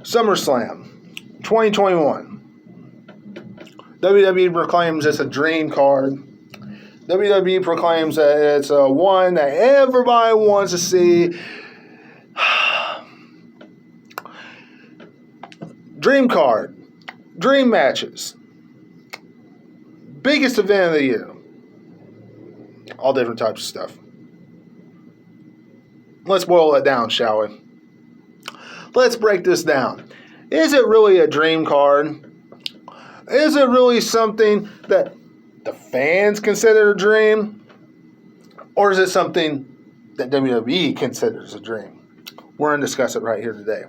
SummerSlam 2021. WWE proclaims it's a dream card. WWE proclaims that it's a one that everybody wants to see. Dream card. Dream matches. Biggest event of the year. All different types of stuff. Let's boil it down, shall we? Let's break this down. Is it really a dream card? Is it really something that the fans consider a dream? Or is it something that WWE considers a dream? We're going to discuss it right here today.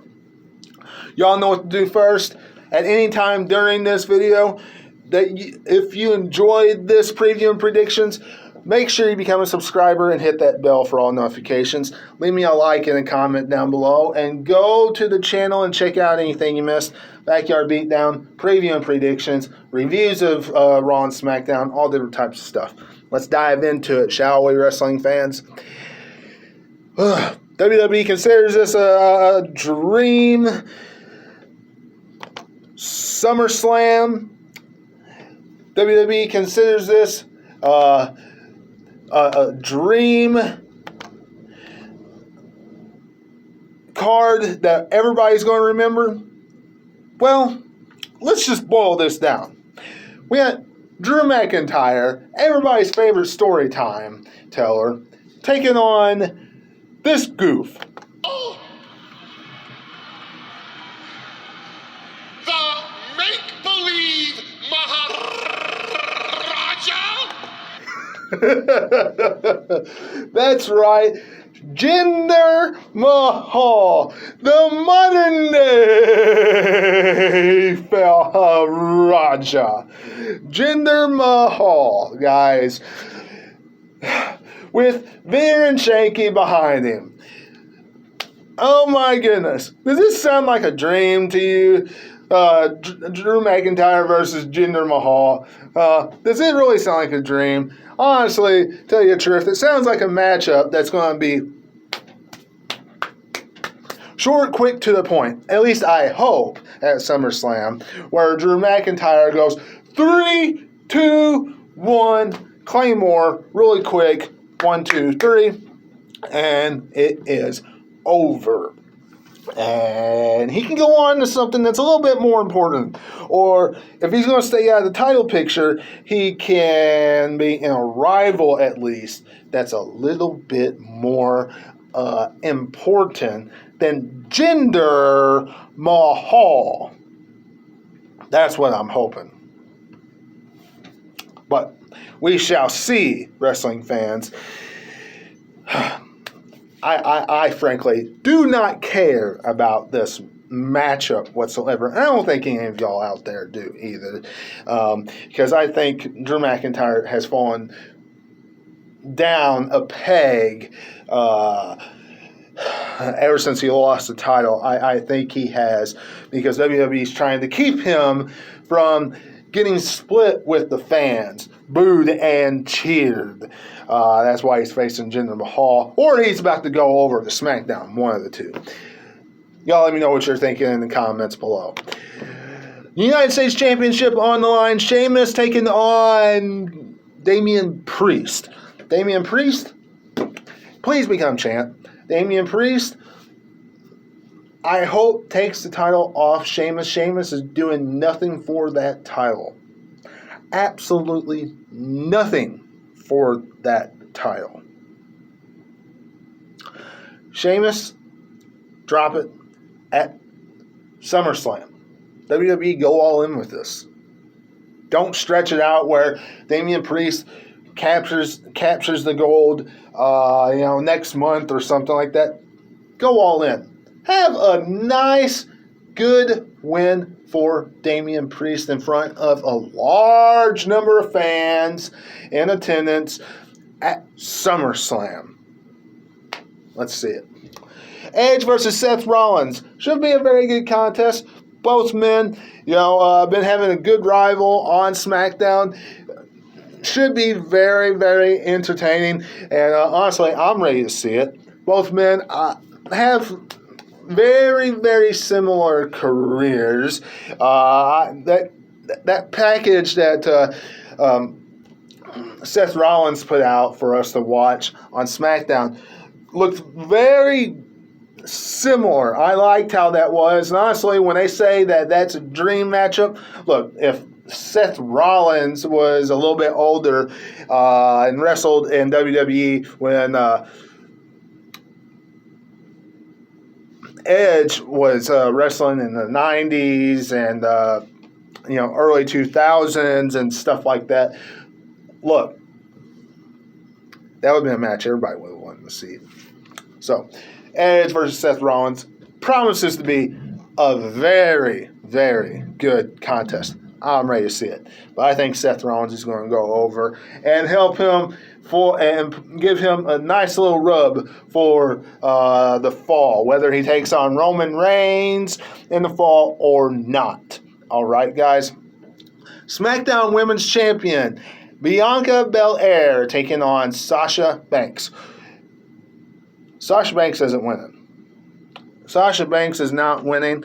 Y'all know what to do first. At any time during this video, if you enjoyed this preview and predictions, make sure you become a subscriber and hit that bell for all notifications. Leave me a like and a comment down below. And go to the channel and check out anything you missed. Backyard Beatdown, preview and predictions, reviews of Raw and SmackDown, all different types of stuff. Let's dive into it, shall we, wrestling fans? WWE considers this a dream. SummerSlam. WWE considers this a dream card that everybody's going to remember. Well, let's just boil this down. We had Drew McIntyre, everybody's favorite storytime teller, taking on this goof. The make-believe Maharaja? That's right. Jinder Mahal, the modern day Maharaja. Jinder Mahal, guys, with Veer and Shanky behind him. Oh my goodness. Does this sound like a dream to you? Drew McIntyre versus Jinder Mahal. Does it really sound like a dream? Honestly, tell you the truth, it sounds like a matchup that's going to be short, quick, to the point. At least I hope at SummerSlam, where Drew McIntyre goes 3, 2, 1, Claymore, really quick, 1, 2, 3, and it is over. And he can go on to something that's a little bit more important. Or if he's going to stay out of the title picture, he can be in a rival at least that's a little bit more important than Jinder Mahal. That's what I'm hoping. But we shall see, wrestling fans. I frankly do not care about this matchup whatsoever. And I don't think any of y'all out there do either. Because I think Drew McIntyre has fallen down a peg ever since he lost the title. I think he has, because WWE's trying to keep him from getting split with the fans, booed and cheered. That's why he's facing Jinder Mahal, or he's about to go over to SmackDown, one of the two. Y'all let me know what you're thinking in the comments below. United States Championship on the line. Sheamus taking on Damian Priest. Damian Priest, please become champ. Damian Priest, I hope, takes the title off Sheamus. Sheamus is doing nothing for that title. Absolutely nothing for that title. Sheamus, drop it at SummerSlam. WWE, go all in with this. Don't stretch it out where Damian Priest captures the gold next month or something like that. Go all in. Have a nice, good win for Damian Priest in front of a large number of fans in attendance at SummerSlam. Let's see it. Edge versus Seth Rollins. Should be a very good contest. Both men, been having a good rival on SmackDown. Should be very, very entertaining. And honestly, I'm ready to see it. Both men have very, very similar careers. That package that Seth Rollins put out for us to watch on SmackDown looked very similar. I liked how that was. And honestly, when they say that that's a dream matchup, look, if Seth Rollins was a little bit older and wrestled in WWE when Edge was wrestling in the 90s and early 2000s and stuff like that. Look, that would have been a match everybody would have wanted to see. So, Edge versus Seth Rollins promises to be a very, very good contest. I'm ready to see it. But I think Seth Rollins is going to go over and help him and give him a nice little rub for the fall, whether he takes on Roman Reigns in the fall or not. All right, guys. SmackDown Women's Champion Bianca Belair taking on Sasha Banks. Sasha Banks isn't winning. Sasha Banks is not winning.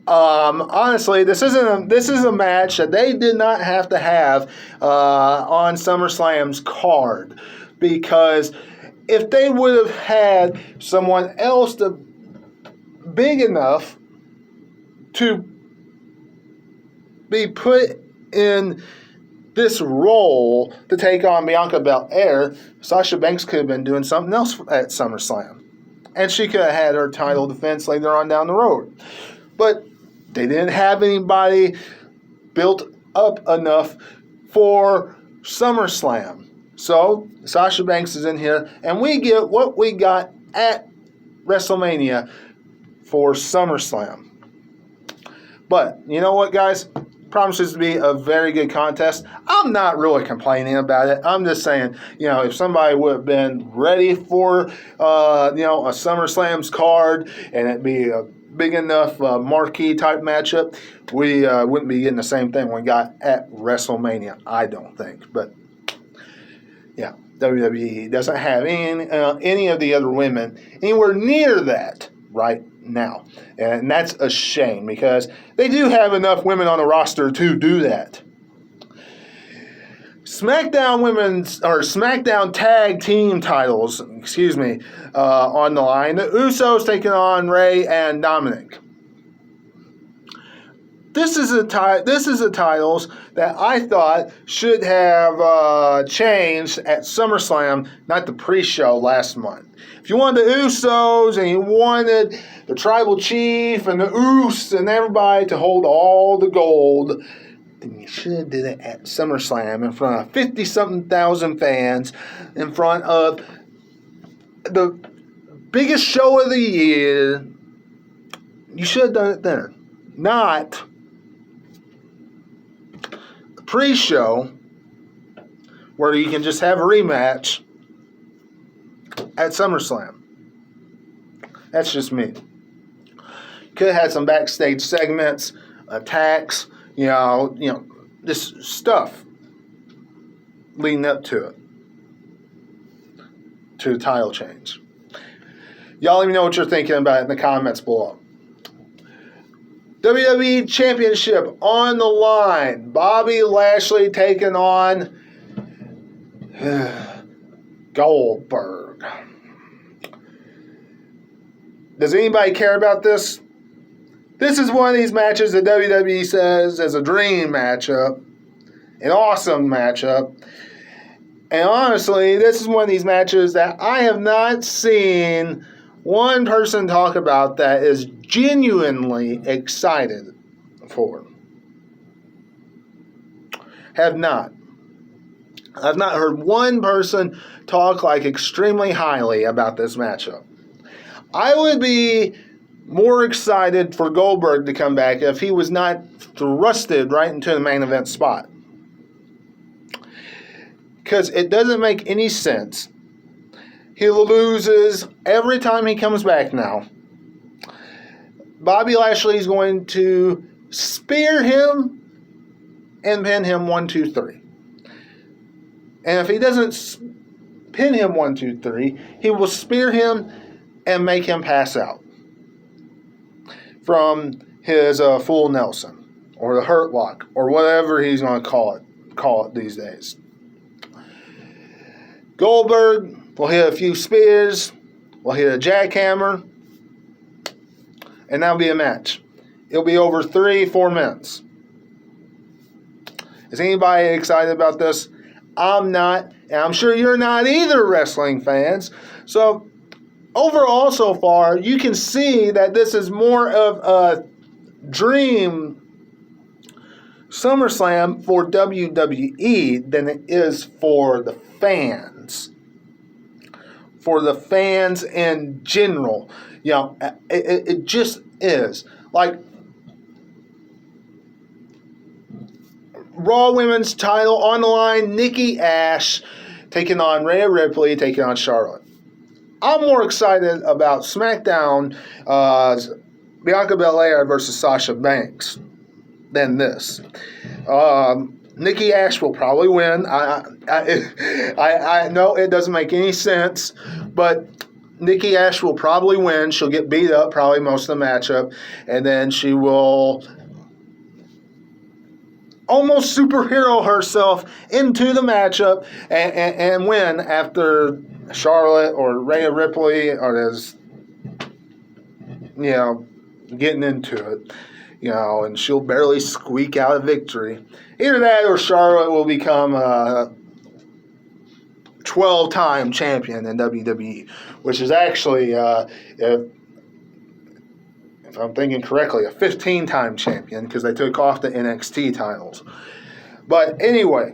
Honestly, this is a match that they did not have to have on SummerSlam's card, because if they would have had someone else big enough to be put in this role to take on Bianca Belair, Sasha Banks could have been doing something else at SummerSlam. And she could have had her title defense later on down the road. But they didn't have anybody built up enough for SummerSlam. So Sasha Banks is in here, and we get what we got at WrestleMania for SummerSlam. But you know what, guys? Promises to be a very good contest. I'm not really complaining about it. I'm just saying, if somebody would have been ready for, a SummerSlam's card and it'd be a big enough marquee type matchup, we wouldn't be getting the same thing we got at WrestleMania, I don't think. But, yeah, WWE doesn't have any of the other women anywhere near that right now. And that's a shame, because they do have enough women on the roster to do that. SmackDown Tag Team titles, on the line. The Usos taking on Rey and Dominic. This is the titles that I thought should have changed at SummerSlam, not the pre-show last month. If you wanted the Usos and you wanted the Tribal Chief and the Usos and everybody to hold all the gold, then you should have did it at SummerSlam in front of 50-something thousand fans, in front of the biggest show of the year. You should have done it there, not the pre-show where you can just have a rematch at SummerSlam. That's just me. Could have had some backstage segments, attacks, just stuff leading up to it, to the title change. Y'all let me know what you're thinking about it in the comments below. WWE Championship on the line. Bobby Lashley taking on Goldberg. Does anybody care about this? This is one of these matches that WWE says is a dream matchup, an awesome matchup. And honestly, this is one of these matches that I have not seen one person talk about that is genuinely excited for. Have not. I've not heard one person talk extremely highly about this matchup. I would be more excited for Goldberg to come back if he was not thrusted right into the main event spot. Because it doesn't make any sense. He loses every time he comes back now. Bobby Lashley is going to spear him and pin him 1, 2, 3. And if he doesn't pin him 1, 2, 3, he will spear him and make him pass out. from his full Nelson or the Hurt Lock or whatever he's going to call it these days. Goldberg will hit a few spears, will hit a jackhammer, and that'll be a match. It'll be over 3-4 minutes. Is anybody excited about this? I'm not, and I'm sure you're not either, wrestling fans. So, overall, so far, you can see that this is more of a dream SummerSlam for WWE than it is for the fans. For the fans in general. You know, it just is. Like, Raw Women's title on the line, Nikki Ash taking on Rhea Ripley, taking on Charlotte. I'm more excited about SmackDown Bianca Belair versus Sasha Banks than this. Nikki Ash will probably win. I know it doesn't make any sense, but Nikki Ash will probably win. She'll get beat up probably most of the matchup, and then she will almost superhero herself into the matchup and win after Charlotte or Rhea Ripley is, getting into it, and she'll barely squeak out a victory. Either that or Charlotte will become a 12-time champion in WWE, which is actually, if I'm thinking correctly, a 15-time champion because they took off the NXT titles. But anyway,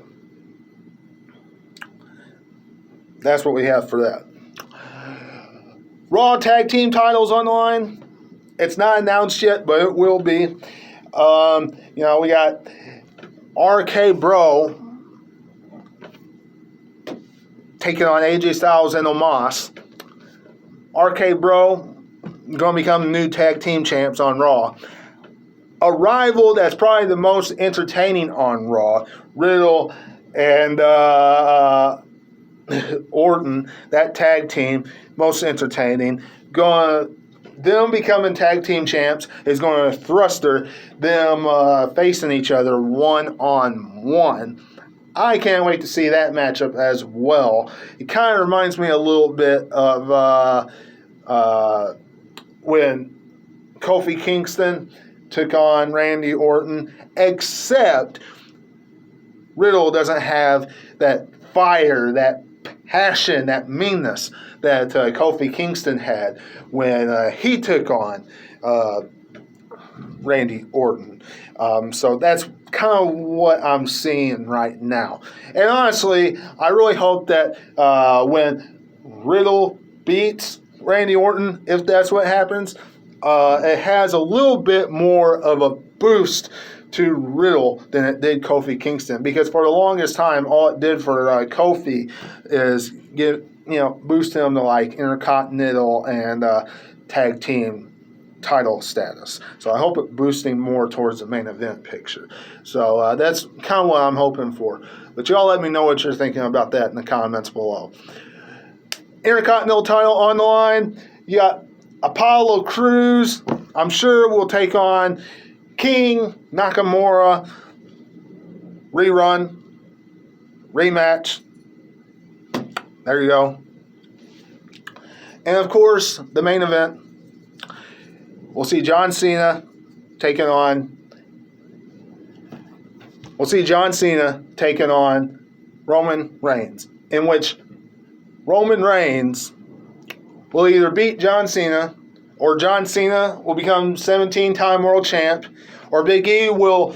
that's what we have for that. Raw Tag Team titles on the line. It's not announced yet, but it will be. We got RK Bro taking on AJ Styles and Omos. RK Bro going to become the new tag team champs on Raw. A rival that's probably the most entertaining on Raw, Riddle and Orton, that tag team, most entertaining. Them becoming tag team champs is going to thruster them facing each other one-on-one. I can't wait to see that matchup as well. It kind of reminds me a little bit of when Kofi Kingston took on Randy Orton, except Riddle doesn't have that fire, that passion, that meanness that Kofi Kingston had when he took on Randy Orton. So that's kind of what I'm seeing right now. And honestly, I really hope that when Riddle beats Randy Orton, if that's what happens, it has a little bit more of a boost to Riddle than it did Kofi Kingston, because for the longest time, all it did for Kofi is boost him to like Intercontinental and tag team title status. So I hope it boosting more towards the main event picture. So that's kind of what I'm hoping for. But y'all let me know what you're thinking about that in the comments below. Intercontinental title on the line. You got Apollo Crews. I'm sure will take on King Nakamura. Rematch. There you go. And of course, the main event. We'll see John Cena taking on Roman Reigns, in which Roman Reigns will either beat John Cena, or John Cena will become 17-time world champ, or Big E will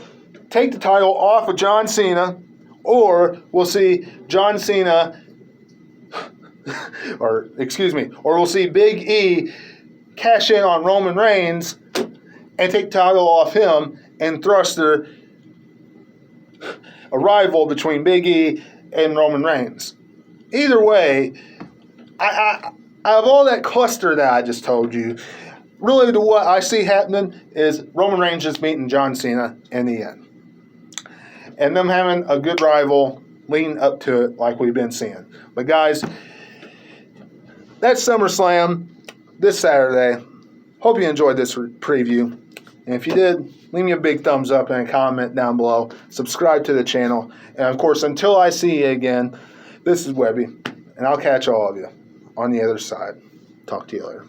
take the title off of John Cena, or we'll see John Cena, or we'll see Big E cash in on Roman Reigns and take the title off him and thrust a rival between Big E and Roman Reigns. Either way, out of all that cluster that I just told you, really what I see happening is Roman Reigns just beating John Cena in the end. And them having a good rival leading up to it like we've been seeing. But guys, that's SummerSlam this Saturday. Hope you enjoyed this preview. And if you did, leave me a big thumbs up and a comment down below. Subscribe to the channel. And of course, until I see you again, this is Webby, and I'll catch all of you on the other side. Talk to you later.